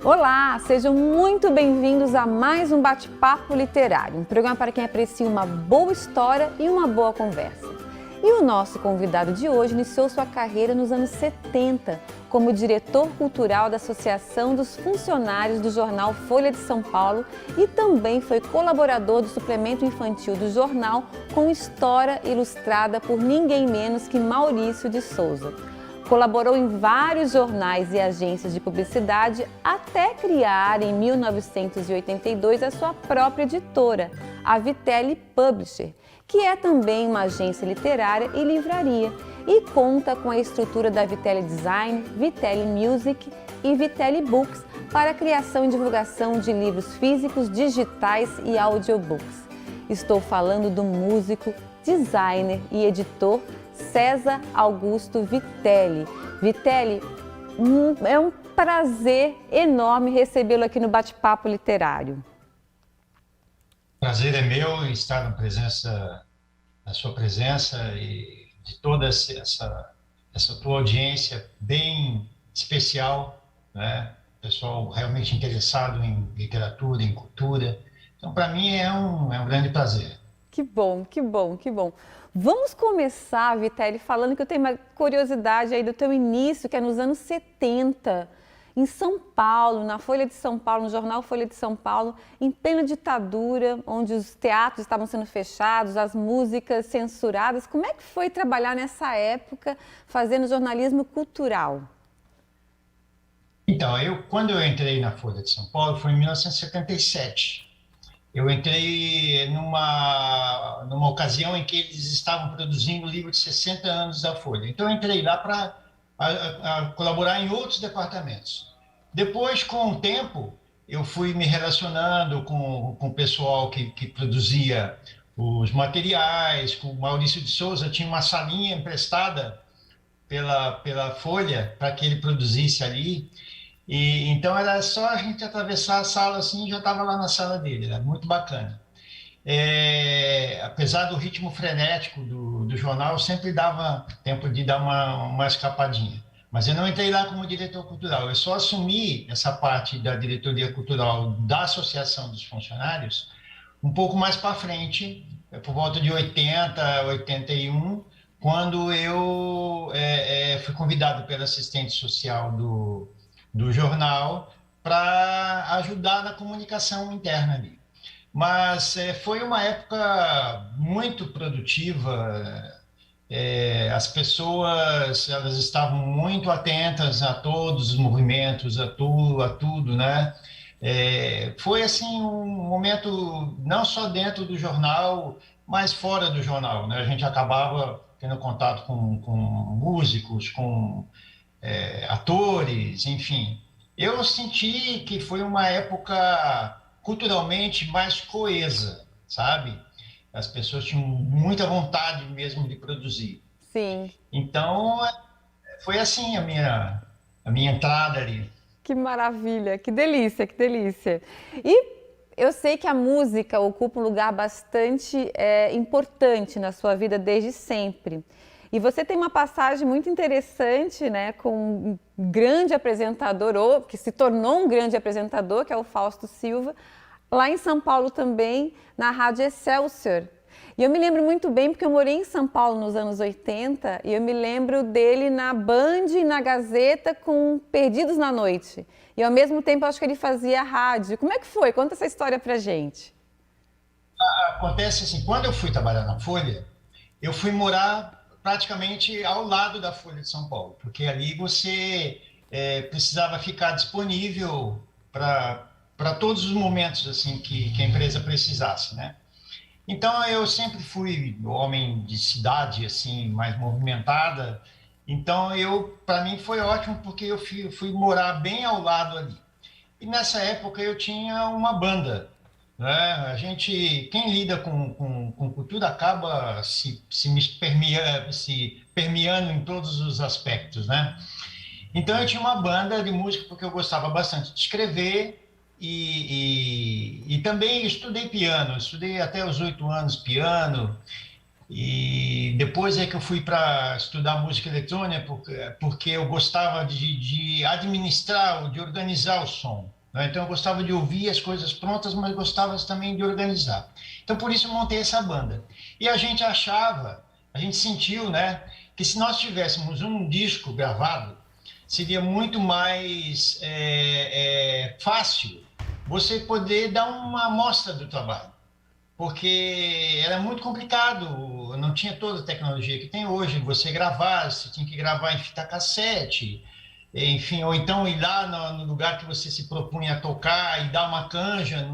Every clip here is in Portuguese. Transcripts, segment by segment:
Olá, sejam muito bem-vindos a mais um Bate-Papo Literário, um programa para quem aprecia uma boa história e uma boa conversa. E o nosso convidado de hoje iniciou sua carreira nos anos 70 como diretor cultural da Associação dos Funcionários do jornal Folha de São Paulo e também foi colaborador do suplemento infantil do jornal com história ilustrada por ninguém menos que Maurício de Souza. Colaborou em vários jornais e agências de publicidade até criar, em 1982, a sua própria editora, a Vitelli Publisher, que é também uma agência literária e livraria, e conta com a estrutura da Vitelli Design, Vitelli Music e Vitelli Books para a criação e divulgação de livros físicos, digitais e audiobooks. Estou falando do músico, designer e editor César Augusto Vitelli. Vitelli, é um prazer enorme recebê-lo aqui no Bate-Papo Literário. Prazer é meu estar na sua presença e de toda essa tua audiência bem especial, né? Pessoal realmente interessado em literatura, em cultura. Então, para mim é um grande prazer. Que bom, que bom, que bom. Vamos começar, Vitelli, falando que eu tenho uma curiosidade aí do teu início, que é nos anos 70, em São Paulo, na Folha de São Paulo, no jornal Folha de São Paulo, em plena ditadura, onde os teatros estavam sendo fechados, as músicas censuradas. Como é que foi trabalhar nessa época, fazendo jornalismo cultural? Então, quando eu entrei na Folha de São Paulo, foi em 1977. Eu entrei numa ocasião em que eles estavam produzindo o livro de 60 anos da Folha. Então, eu entrei lá para colaborar em outros departamentos. Depois, com o tempo, eu fui me relacionando com o pessoal que produzia os materiais, com o Maurício de Souza, tinha uma salinha emprestada pela Folha para que ele produzisse ali. E então era só a gente atravessar a sala assim e já estava lá na sala dele, era muito bacana. Apesar do ritmo frenético do jornal, sempre dava tempo de dar uma escapadinha. Mas eu não entrei lá como diretor cultural, eu só assumi essa parte da diretoria cultural da Associação dos Funcionários um pouco mais para frente, por volta de 80, 81, quando eu fui convidado pela assistente social do jornal para ajudar na comunicação interna ali. Mas foi uma época muito produtiva, as pessoas elas estavam muito atentas a todos os movimentos, a tudo, né? Foi assim um momento não só dentro do jornal, mas fora do jornal, né? A gente acabava tendo contato com músicos, com atores, enfim. Eu senti que foi uma época culturalmente mais coesa, sabe? As pessoas tinham muita vontade mesmo de produzir. Sim. Então, foi assim a minha entrada ali. Que maravilha, que delícia, que delícia. E eu sei que a música ocupa um lugar bastante importante na sua vida desde sempre. E você tem uma passagem muito interessante, né, com um grande apresentador, ou que se tornou um grande apresentador, que é o Fausto Silva, lá em São Paulo também, na Rádio Excelsior. E eu me lembro muito bem, porque eu morei em São Paulo nos anos 80, e eu me lembro dele na Band e na Gazeta com Perdidos na Noite. E ao mesmo tempo eu acho que ele fazia rádio. Como é que foi? Conta essa história pra gente. Acontece assim, quando eu fui trabalhar na Folha, eu fui morar praticamente ao lado da Folha de São Paulo, porque ali você precisava ficar disponível para todos os momentos assim que a empresa precisasse, né? Então eu sempre fui homem de cidade assim mais movimentada, então para mim foi ótimo porque eu fui morar bem ao lado ali. E nessa época eu tinha uma banda, né? Quem lida com cultura acaba se permeando em todos os aspectos, né? Então eu tinha uma banda de música porque eu gostava bastante de escrever e também estudei piano, estudei até os 8 anos piano, e depois é que eu fui para estudar música eletrônica, porque eu gostava de administrar, de organizar o som, né? Então eu gostava de ouvir as coisas prontas, mas gostava também de organizar. Então por isso eu montei essa banda. E a gente sentiu, né, que se nós tivéssemos um disco gravado, seria muito mais fácil você poder dar uma amostra do trabalho, porque era muito complicado, não tinha toda a tecnologia que tem hoje. Você gravar, você tinha que gravar em fita cassete, enfim, ou então ir lá no lugar que você se propunha a tocar e dar uma canja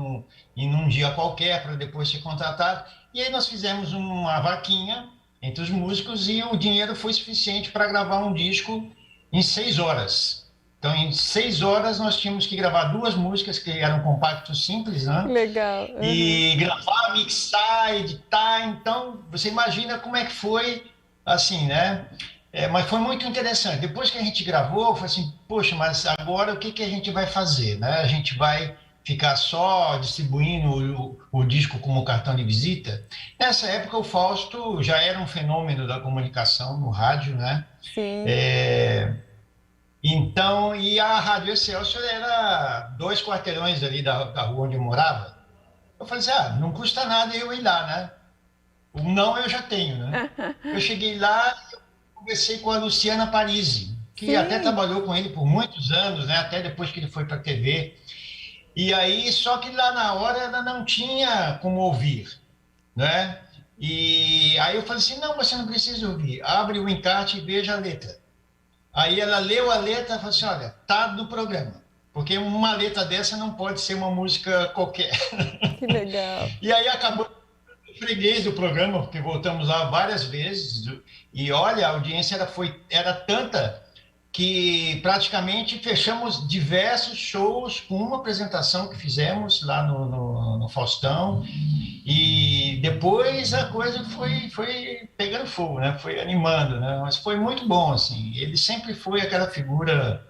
em um dia qualquer para depois ser contratado. E aí nós fizemos uma vaquinha entre os músicos e o dinheiro foi suficiente para gravar um disco em 6 horas. Então, em 6 horas, nós tínhamos que gravar 2 músicas que eram compactos simples, né? Legal. E gravar, mixar, editar. Então, você imagina como é que foi, assim, né? Mas foi muito interessante. Depois que a gente gravou, foi assim, poxa, mas agora o que que a gente vai fazer, né? A gente vai ficar só distribuindo o disco como cartão de visita? Nessa época, o Fausto já era um fenômeno da comunicação no rádio, né? Sim. Então, e a Rádio Excelsior era 2 quarteirões ali da rua onde eu morava. Eu falei assim, não custa nada eu ir lá, né? O não eu já tenho, né? Eu cheguei lá e conversei com a Luciana Parisi, que até Sim. trabalhou com ele por muitos anos, né? Até depois que ele foi para a TV. E aí, só que lá na hora ela não tinha como ouvir, né? E aí eu falei assim, não, você não precisa ouvir. Abre o encarte e veja a letra. Aí ela leu a letra e falou assim, olha, tá no programa. Porque uma letra dessa não pode ser uma música qualquer. Que legal. E aí acabou o freguês do programa, porque voltamos lá várias vezes. E olha, a audiência era tanta que praticamente fechamos diversos shows com uma apresentação que fizemos lá no Faustão. E depois a coisa foi pegando fogo, né? Foi animando, né? Mas foi muito bom, assim. Ele sempre foi aquela figura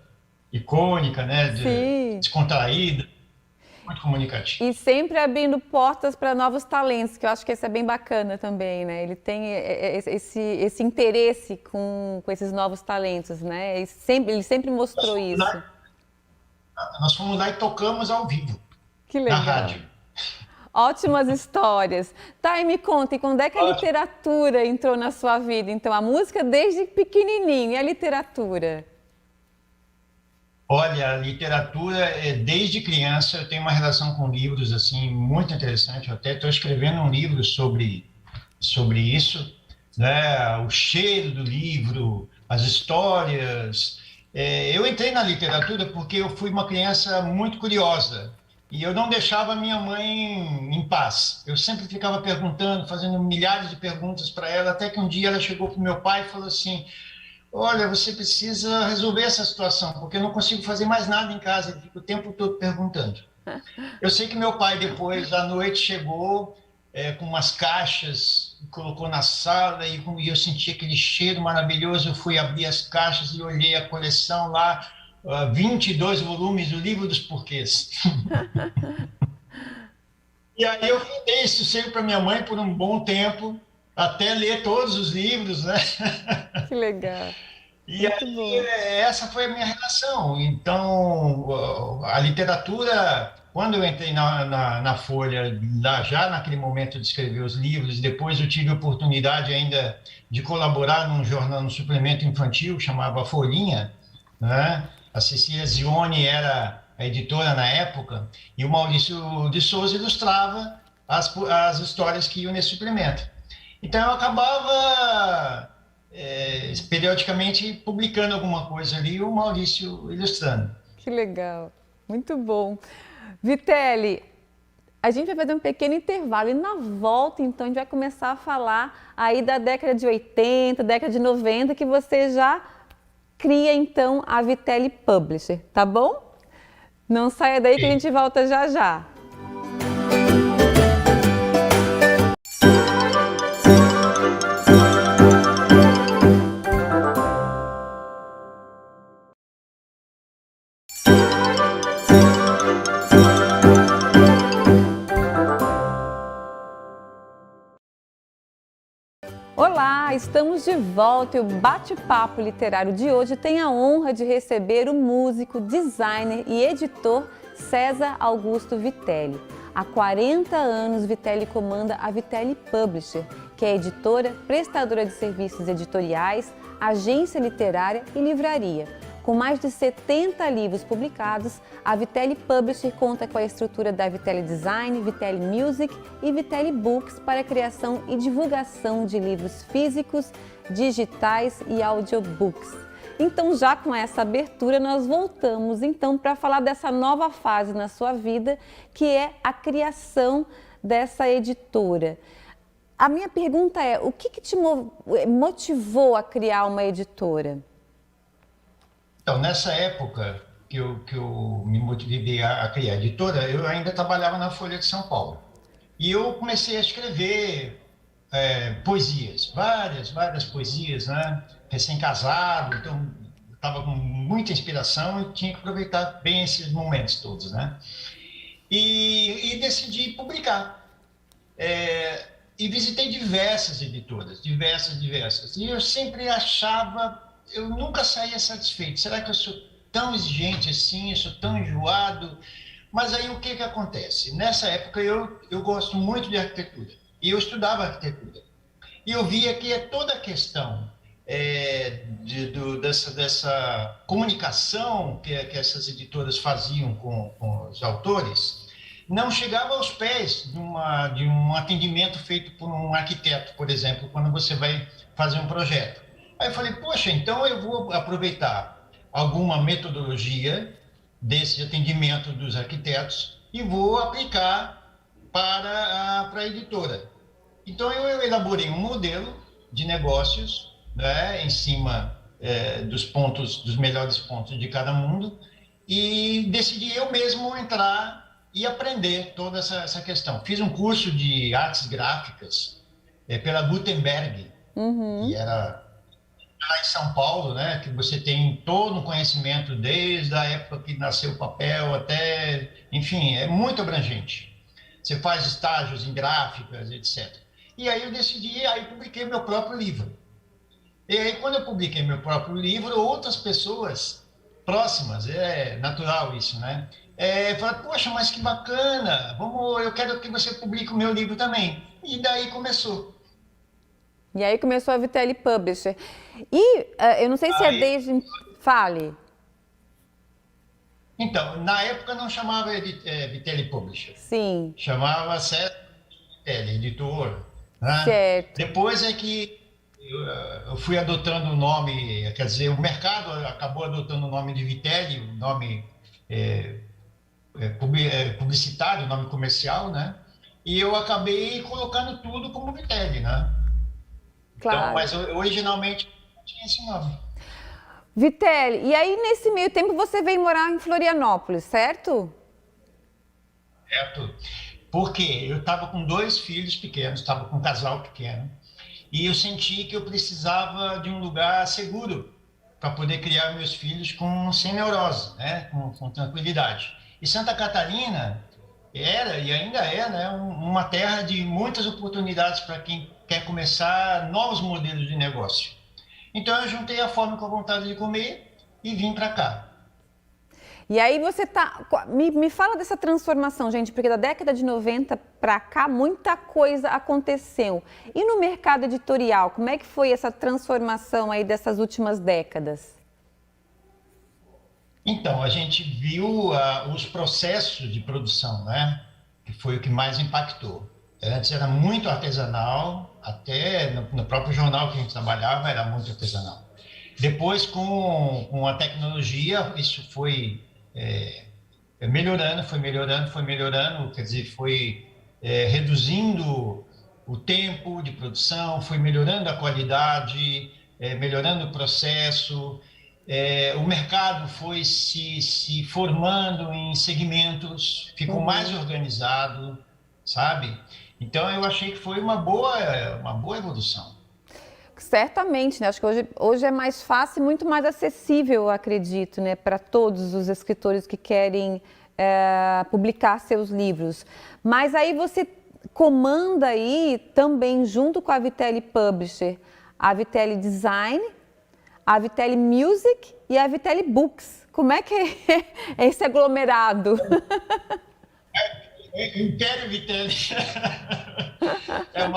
icônica, né? Sim. Descontraída, muito comunicativa. E sempre abrindo portas para novos talentos, que eu acho que isso é bem bacana também, né? Ele tem esse interesse com esses novos talentos, né? Ele sempre mostrou isso. Nós fomos lá e tocamos ao vivo, Que na legal. rádio. Ótimas histórias. Tá, e me conta, e quando é que a literatura entrou na sua vida? Então, a música desde pequenininho, e a literatura? Olha, a literatura, desde criança, eu tenho uma relação com livros assim muito interessante. Eu até estou escrevendo um livro sobre isso, né? O cheiro do livro, as histórias. Eu entrei na literatura porque eu fui uma criança muito curiosa e eu não deixava minha mãe em paz. Eu sempre ficava perguntando, fazendo milhares de perguntas para ela, até que um dia ela chegou para o meu pai e falou assim: olha, você precisa resolver essa situação, porque eu não consigo fazer mais nada em casa, eu fico o tempo todo perguntando. Eu sei que meu pai, depois, à noite, chegou com umas caixas, colocou na sala, e eu senti aquele cheiro maravilhoso. Eu fui abrir as caixas e olhei a coleção lá, 22 volumes do Livro dos Porquês. E aí eu dei sossego para minha mãe por um bom tempo, até ler todos os livros, né? Que legal. E Muito aí, bom. essa foi a minha relação. Então, a literatura, quando eu entrei na Folha, já naquele momento de escrever os livros, depois eu tive a oportunidade ainda de colaborar num jornal, num suplemento infantil, chamava Folhinha, né? A Cecília Zione era a editora na época, e o Maurício de Souza ilustrava as histórias que iam nesse suplemento. Então, eu acabava periodicamente publicando alguma coisa ali, o Maurício ilustrando. Que legal, muito bom. Vitelli, a gente vai fazer um pequeno intervalo e na volta, então, a gente vai começar a falar aí da década de 80, década de 90, que você já cria, então, a Vitelli Publisher, tá bom? Não saia daí que a gente volta já já. Olá, estamos de volta e o bate-papo literário de hoje tem a honra de receber o músico, designer e editor César Augusto Vitelli. Há 40 anos, Vitelli comanda a Vitelli Publisher, que é editora, prestadora de serviços editoriais, agência literária e livraria. Com mais de 70 livros publicados, a Vitelli Publisher conta com a estrutura da Vitelli Design, Vitelli Music e Vitelli Books para a criação e divulgação de livros físicos, digitais e audiobooks. Então, já com essa abertura, nós voltamos então para falar dessa nova fase na sua vida, que é a criação dessa editora. A minha pergunta é, o que te motivou a criar uma editora? Então, nessa época que eu me motivei a criar a editora, eu ainda trabalhava na Folha de São Paulo. E eu comecei a escrever poesias, várias poesias, né? Recém-casado, então eu estava com muita inspiração e tinha que aproveitar bem esses momentos todos, né? E decidi publicar. E visitei diversas editoras, diversas. E eu sempre achava... Eu nunca saía satisfeito. Será que eu sou tão exigente assim? Eu sou tão enjoado? Mas aí o que acontece? Nessa época eu gosto muito de arquitetura. E eu estudava arquitetura. E eu via que toda a questão dessa comunicação que essas editoras faziam com os autores não chegava aos pés de um atendimento feito por um arquiteto, por exemplo, quando você vai fazer um projeto. Aí eu falei, poxa, então eu vou aproveitar alguma metodologia desse atendimento dos arquitetos e vou aplicar para a editora. Então eu elaborei um modelo de negócios, né, em cima dos melhores pontos de cada mundo e decidi eu mesmo entrar e aprender toda essa questão. Fiz um curso de artes gráficas pela Gutenberg, que era... lá em São Paulo, né, que você tem todo um conhecimento desde a época que nasceu o papel até, enfim, é muito abrangente. Você faz estágios em gráficas, etc. E aí eu decidi, aí publiquei meu próprio livro. E aí quando eu publiquei meu próprio livro, outras pessoas próximas, é natural isso, né, falaram, poxa, mas que bacana, eu quero que você publique o meu livro também. E daí começou. E aí começou a Vitelli Publisher. E eu não sei se é desde... Fale. Então, na época não chamava Vitelli Publisher. Sim. Chamava César Vitelli, editor. Né? Certo. Depois é que eu fui adotando o nome, quer dizer, o mercado acabou adotando o nome de Vitelli, o nome publicitário, o nome comercial, né? E eu acabei colocando tudo como Vitelli, né? Claro. Então, mas originalmente tinha esse nome. Vitelli, e aí nesse meio tempo você veio morar em Florianópolis, certo? Certo. Porque eu estava com 2 filhos pequenos, estava com um casal pequeno, e eu senti que eu precisava de um lugar seguro para poder criar meus filhos sem neurose, né? Com tranquilidade. E Santa Catarina era e ainda é, né, uma terra de muitas oportunidades para quem quer começar novos modelos de negócio. Então eu juntei a fome com a vontade de comer e vim para cá. E aí você me fala dessa transformação, gente, porque da década de 90 para cá muita coisa aconteceu. E no mercado editorial, como é que foi essa transformação aí dessas últimas décadas? Então, a gente viu os processos de produção, né? Que foi o que mais impactou. Antes era muito artesanal, até no próprio jornal que a gente trabalhava era muito artesanal. Depois, com a tecnologia, isso foi melhorando, quer dizer, foi reduzindo o tempo de produção, foi melhorando a qualidade, melhorando o processo. O mercado foi se formando em segmentos, ficou mais organizado, sabe? Então, eu achei que foi uma boa evolução. Certamente, né? Acho que hoje é mais fácil e muito mais acessível, eu acredito, né? Para todos os escritores que querem publicar seus livros. Mas aí você comanda aí também, junto com a Vitelli Publisher, a Vitelli Design, a Vitelli Music e a Vitelli Books. Como é que é esse aglomerado? Império Vitelli é a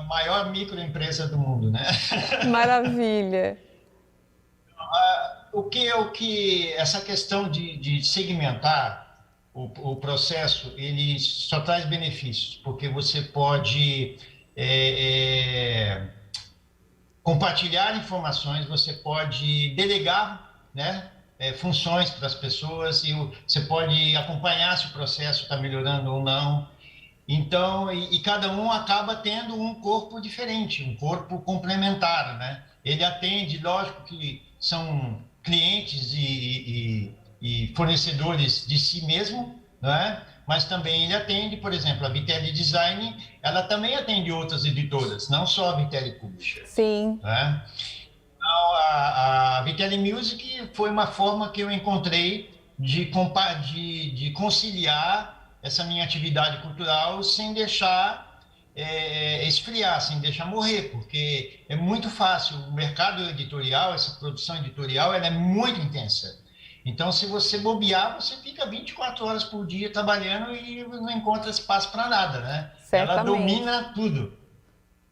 maior microempresa do mundo, né? Maravilha. Essa questão de segmentar o processo, ele só traz benefícios, porque você pode compartilhar informações, você pode delegar, né, funções para as pessoas e você pode acompanhar se o processo está melhorando ou não. Então, e cada um acaba tendo um corpo diferente, um corpo complementar, né? Ele atende, lógico que são clientes e fornecedores de si mesmo, né? Mas também ele atende, por exemplo, a Vitelli Design, ela também atende outras editoras, não só a Vitelli Publisher. Sim. Né? Então, a Vitelli Music foi uma forma que eu encontrei de conciliar essa minha atividade cultural sem deixar esfriar, sem deixar morrer, porque é muito fácil. O mercado editorial, essa produção editorial, ela é muito intensa. Então, se você bobear, você fica 24 horas por dia trabalhando e não encontra espaço para nada, né? Certamente. Ela domina tudo.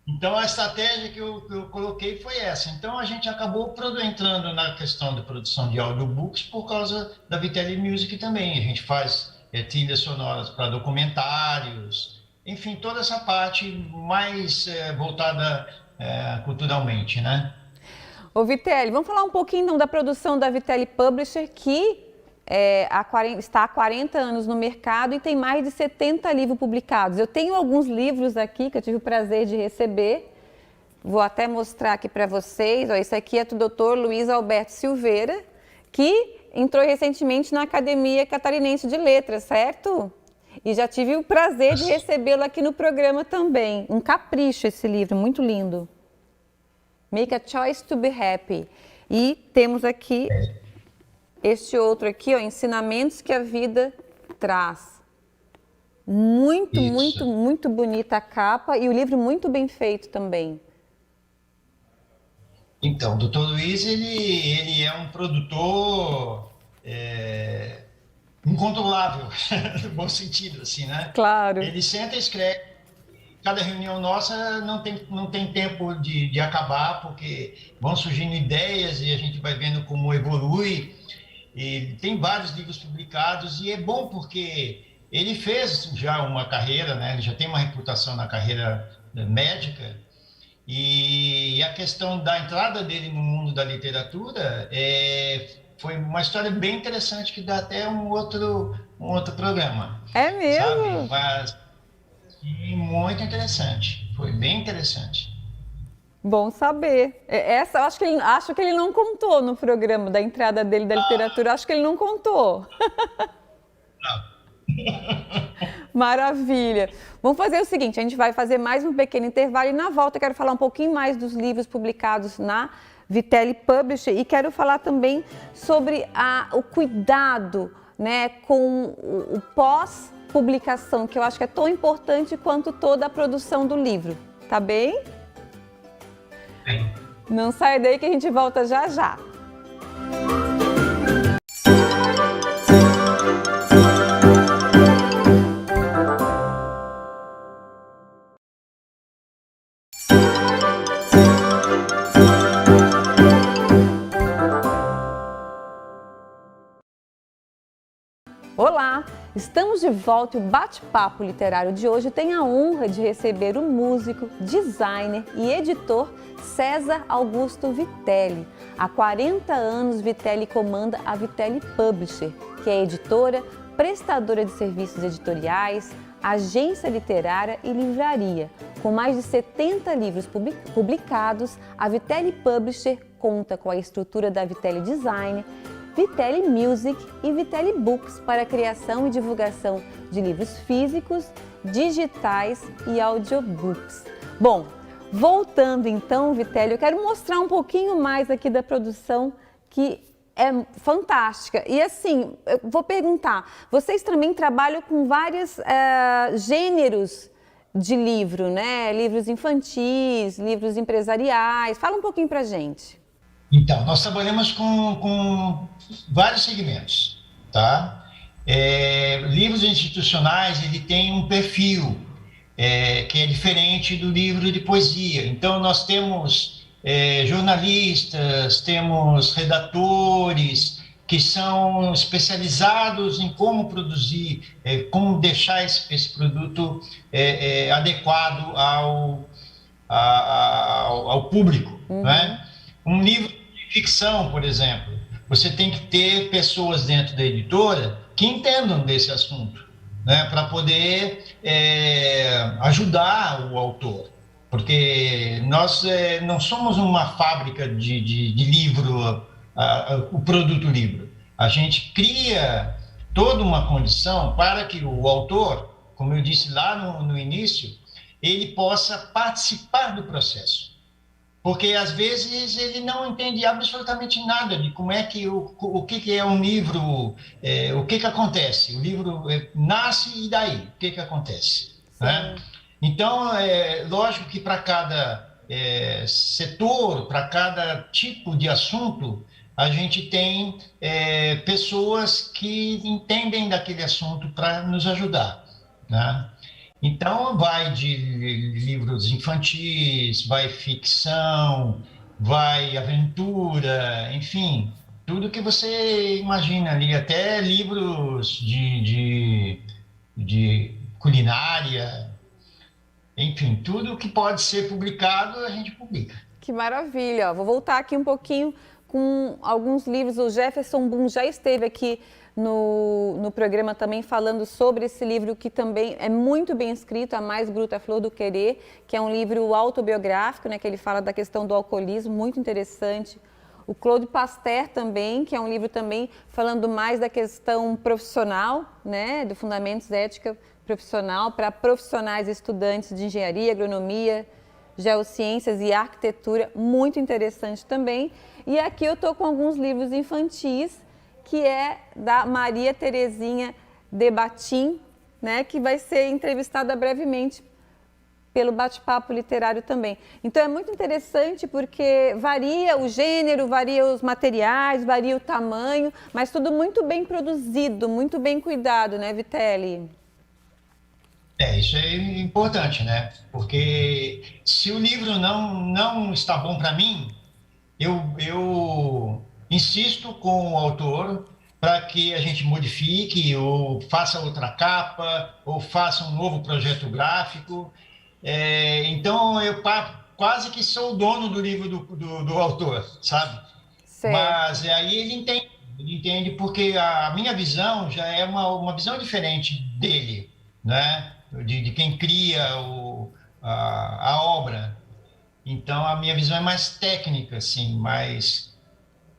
Então, a estratégia que eu coloquei foi essa. Então, a gente acabou entrando na questão da produção de audiobooks por causa da Vitelli Music também. A gente faz trilhas sonoras para documentários, enfim, toda essa parte mais voltada culturalmente, né? Ô Vitelli, vamos falar um pouquinho então da produção da Vitelli Publisher, que está há 40 anos no mercado e tem mais de 70 livros publicados. Eu tenho alguns livros aqui que eu tive o prazer de receber. Vou até mostrar aqui para vocês. Ó, esse aqui é do Dr. Luiz Alberto Silveira, que entrou recentemente na Academia Catarinense de Letras, certo? E já tive o prazer de recebê-lo aqui no programa também. Um capricho esse livro, muito lindo. Make a Choice to be Happy. E temos aqui este outro aqui, ó, Ensinamentos que a Vida Traz. Muito, Isso. muito, muito bonita a capa e o livro muito bem feito também. Então, o Dr. Luiz, ele é um produtor incontrolável, no bom sentido, assim, né? Claro. Ele senta e escreve. Cada reunião nossa não tem tempo de acabar, porque vão surgindo ideias e a gente vai vendo como evolui. E tem vários livros publicados e é bom porque ele fez já uma carreira, né? Ele já tem uma reputação na carreira médica. E a questão da entrada dele no mundo da literatura foi uma história bem interessante que dá até um outro programa. É mesmo? Sabe? Mas muito interessante. Foi bem interessante. Bom saber. Essa eu acho que ele não contou no programa da entrada dele da literatura. Acho que ele não contou. Maravilha. Vamos fazer o seguinte, a gente vai fazer mais um pequeno intervalo e na volta eu quero falar um pouquinho mais dos livros publicados na Vitelli Publisher e quero falar também sobre o cuidado, né, com o pós-publicação, que eu acho que é tão importante quanto toda a produção do livro. Tá bem? Bem. Não sai daí que a gente volta já já. Olá, estamos de volta e o bate-papo literário de hoje tem a honra de receber o músico, designer e editor César Augusto Vitelli. Há 40 anos, Vitelli comanda a Vitelli Publisher, que é editora, prestadora de serviços editoriais, agência literária e livraria. Com mais de 70 livros publicados, a Vitelli Publisher conta com a estrutura da Vitelli Design, Vitelli Music e Vitelli Books para a criação e divulgação de livros físicos, digitais e audiobooks. Bom, voltando então, Vitelli, eu quero mostrar um pouquinho mais aqui da produção que é fantástica. E assim, eu vou perguntar, vocês também trabalham com vários gêneros de livro, né? Livros infantis, livros empresariais. Fala um pouquinho pra gente. Então, nós trabalhamos com vários segmentos, tá? Livros institucionais, ele tem um perfil que é diferente do livro de poesia. Então, nós temos jornalistas, temos redatores que são especializados em como produzir, como deixar esse produto adequado ao público, né? Um livro de ficção, por exemplo, você tem que ter pessoas dentro da editora que entendam desse assunto, né, para poder ajudar o autor, porque nós não somos uma fábrica de livro, o produto livro. A gente cria toda uma condição para que o autor, como eu disse lá no início, ele possa participar do processo. Porque, às vezes, ele não entende absolutamente nada de como é que o que é um livro, o que acontece. O livro nasce e daí? O que acontece? Né? Então, lógico que para cada setor, para cada tipo de assunto, a gente tem pessoas que entendem daquele assunto para nos ajudar, né? Então, vai de livros infantis, vai ficção, vai aventura, enfim, tudo que você imagina ali, até livros de culinária, enfim, tudo que pode ser publicado, a gente publica. Que maravilha! Vou voltar aqui um pouquinho com alguns livros. O Jefferson Boom já esteve aqui no programa também falando sobre esse livro que também é muito bem escrito, A Mais Bruta Flor do Querer, que é um livro autobiográfico, né, que ele fala da questão do alcoolismo, muito interessante. O Claude Pasteur também, que é um livro também falando mais da questão profissional, né, do Fundamentos Ética Profissional para profissionais e estudantes de engenharia, agronomia, geociências e arquitetura, muito interessante também. E aqui eu estou com alguns livros infantis, que é da Maria Terezinha de Batim, né, que vai ser entrevistada brevemente pelo Bate-Papo Literário também. Então é muito interessante porque varia o gênero, varia os materiais, varia o tamanho, mas tudo muito bem produzido, muito bem cuidado, né, Vitelli? Isso é importante, né? Porque se o livro não está bom para mim, eu insisto com o autor para que a gente modifique, ou faça outra capa, ou faça um novo projeto gráfico. Então, eu quase que sou o dono do livro do autor, sabe? Certo. Mas aí ele entende porque a minha visão já é uma visão diferente dele, né? De quem cria a obra. Então, a minha visão é mais técnica, assim, mais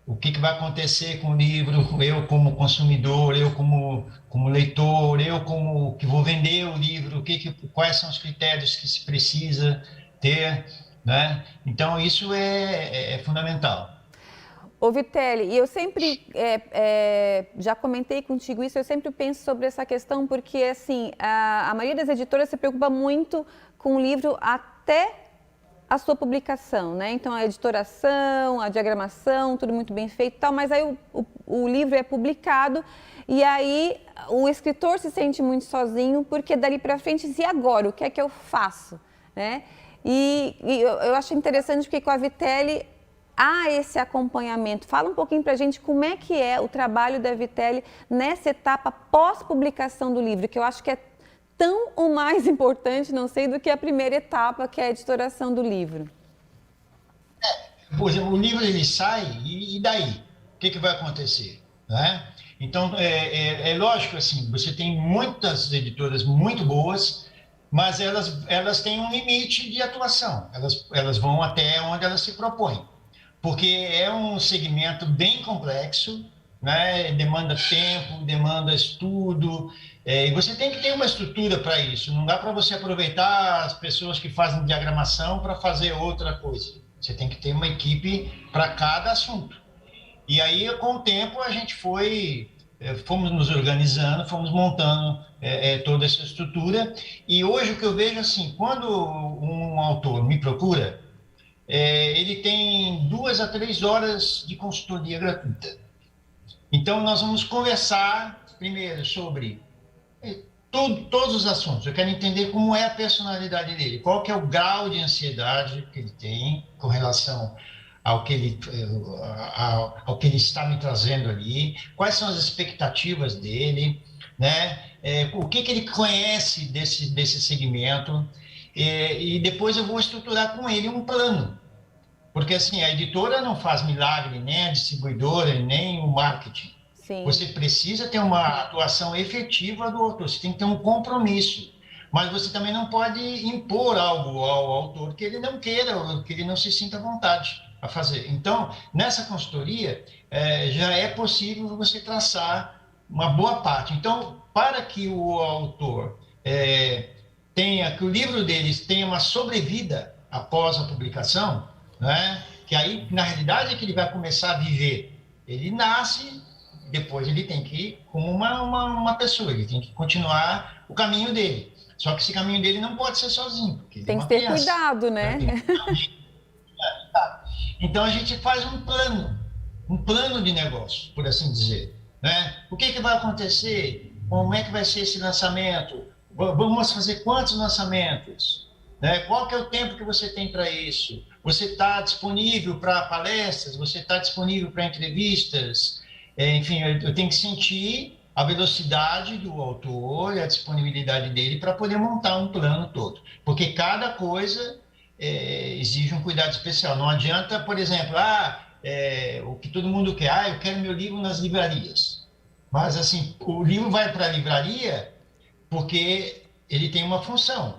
o que vai acontecer com o livro, eu como consumidor, eu como leitor, eu como que vou vender o livro, quais são os critérios que se precisa ter, né? Então, isso é fundamental. Ô Vitelli, e eu sempre, já comentei contigo isso, eu sempre penso sobre essa questão porque, assim, a maioria das editoras se preocupa muito com o livro até a sua publicação, né? Então, a editoração, a diagramação, tudo muito bem feito e tal, mas aí o livro é publicado e aí o escritor se sente muito sozinho porque dali para frente, e agora? O que é que eu faço? Né? E eu acho interessante porque com a Vitelli há esse acompanhamento. Fala um pouquinho para a gente como é que é o trabalho da Vitelli nessa etapa pós-publicação do livro, que eu acho que é tão ou mais importante, não sei, do que a primeira etapa, que é a editoração do livro. Por exemplo, o livro ele sai e daí? O que vai acontecer? Né? Então, é lógico, assim, você tem muitas editoras muito boas, mas elas têm um limite de atuação. Elas vão até onde elas se propõem. Porque é um segmento bem complexo, né? Demanda tempo, demanda estudo, e você tem que ter uma estrutura para isso. Não dá para você aproveitar as pessoas que fazem diagramação para fazer outra coisa. Você tem que ter uma equipe para cada assunto. E aí, com o tempo, a gente fomos nos organizando, fomos montando toda essa estrutura. E hoje o que eu vejo assim, quando um autor me procura, ele tem 2 a 3 horas de consultoria gratuita. Então, nós vamos conversar primeiro sobre todos os assuntos. Eu quero entender como é a personalidade dele, qual que é o grau de ansiedade que ele tem com relação ao que ele está me trazendo ali, quais são as expectativas dele, né? O que ele conhece desse segmento, e depois eu vou estruturar com ele um plano. Porque, assim, a editora não faz milagre, nem a distribuidora, nem o marketing. Sim. Você precisa ter uma atuação efetiva do autor, você tem que ter um compromisso. Mas você também não pode impor algo ao autor que ele não queira, ou que ele não se sinta à vontade a fazer. Então, nessa consultoria, já é possível você traçar uma boa parte. Então, para que o autor que o livro deles tenha uma sobrevida após a publicação, né? Que aí, na realidade, é que ele vai começar a viver. Ele nasce, depois ele tem que ir como uma pessoa, ele tem que continuar o caminho dele. Só que esse caminho dele não pode ser sozinho. Porque ele tem que ter cuidado, né? Então, a gente faz um plano de negócio, por assim dizer. Né? O que vai acontecer? Como é que vai ser esse lançamento? Vamos fazer quantos lançamentos? Né? Qual que é o tempo que você tem para isso? Você está disponível para palestras? Você está disponível para entrevistas? Enfim, eu tenho que sentir a velocidade do autor e a disponibilidade dele para poder montar um plano todo. Porque cada coisa exige um cuidado especial. Não adianta, por exemplo, o que todo mundo quer, eu quero meu livro nas livrarias. Mas, assim, o livro vai para a livraria porque ele tem uma função.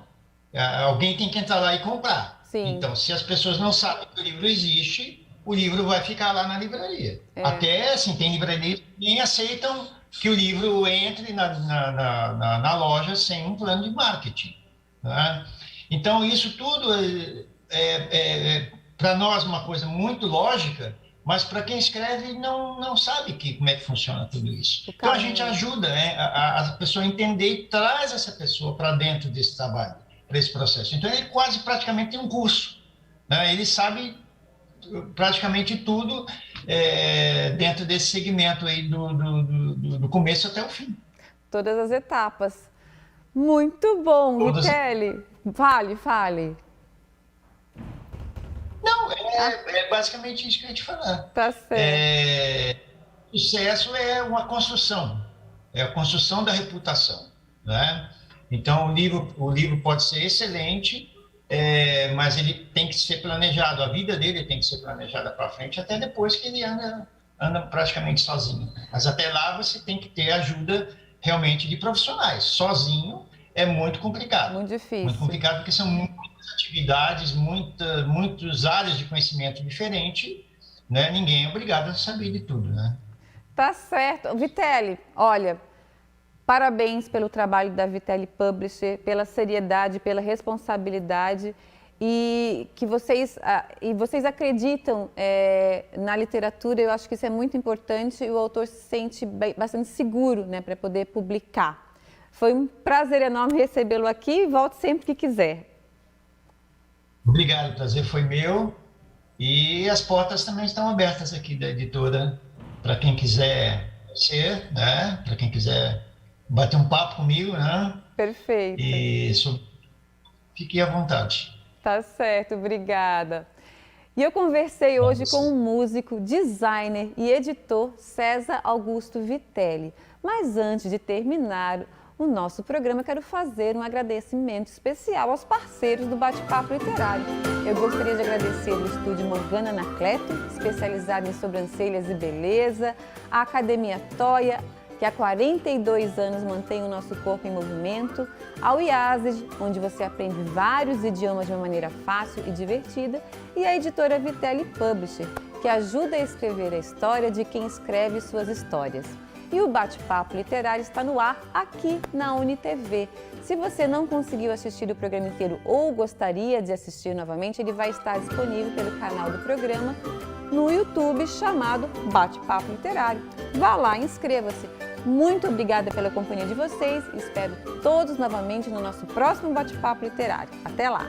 Alguém tem que entrar lá e comprar. Sim. Então, se as pessoas não sabem que o livro existe, o livro vai ficar lá na livraria. Até, assim, tem livrarias que nem aceitam que o livro entre na loja sem um plano de marketing. Né? Então, isso tudo para nós, uma coisa muito lógica, mas para quem escreve não sabe como é que funciona tudo isso. Então, a gente ajuda a pessoa a entender e traz essa pessoa para dentro desse trabalho, para esse processo. Então, ele praticamente tem um curso. Né? Ele sabe praticamente tudo dentro desse segmento aí do começo até o fim. Todas as etapas. Muito bom, Vitelli. Fale. Não, é basicamente isso que eu ia te falar. Tá certo. Sucesso é uma construção, é a construção da reputação. Né? Então, o livro pode ser excelente, mas ele tem que ser planejado, a vida dele tem que ser planejada para frente, até depois que ele anda praticamente sozinho. Mas até lá você tem que ter ajuda realmente de profissionais. Sozinho é muito complicado. Muito difícil. Muito complicado porque são muitas atividades, muitas áreas de conhecimento diferentes, né? Ninguém é obrigado a saber de tudo, né? Tá certo. Vitelli, olha, parabéns pelo trabalho da Vitelli Publisher, pela seriedade, pela responsabilidade e que vocês acreditam na literatura. Eu acho que isso é muito importante e o autor se sente bastante seguro, né, para poder publicar. Foi um prazer enorme recebê-lo aqui e volte sempre que quiser. Obrigado, o prazer foi meu e as portas também estão abertas aqui da editora para quem quiser ser, né, para quem quiser bater um papo comigo, né? Perfeito. E fique à vontade. Tá certo, obrigada. E eu conversei hoje com o músico, designer e editor César Augusto Vitelli. Mas antes de terminar o nosso programa, quero fazer um agradecimento especial aos parceiros do Bate-Papo Literário. Eu gostaria de agradecer o Estúdio Morgana Anacleto, especializado em sobrancelhas e beleza, a Academia Toia, que há 42 anos mantém o nosso corpo em movimento, ao IASED, onde você aprende vários idiomas de uma maneira fácil e divertida, e a editora Vitelli Publisher, que ajuda a escrever a história de quem escreve suas histórias. E o Bate-Papo Literário está no ar aqui na UniTV. Se você não conseguiu assistir o programa inteiro ou gostaria de assistir novamente, ele vai estar disponível pelo canal do programa no YouTube chamado Bate-Papo Literário. Vá lá e inscreva-se. Muito obrigada pela companhia de vocês e espero todos novamente no nosso próximo Bate-Papo Literário. Até lá!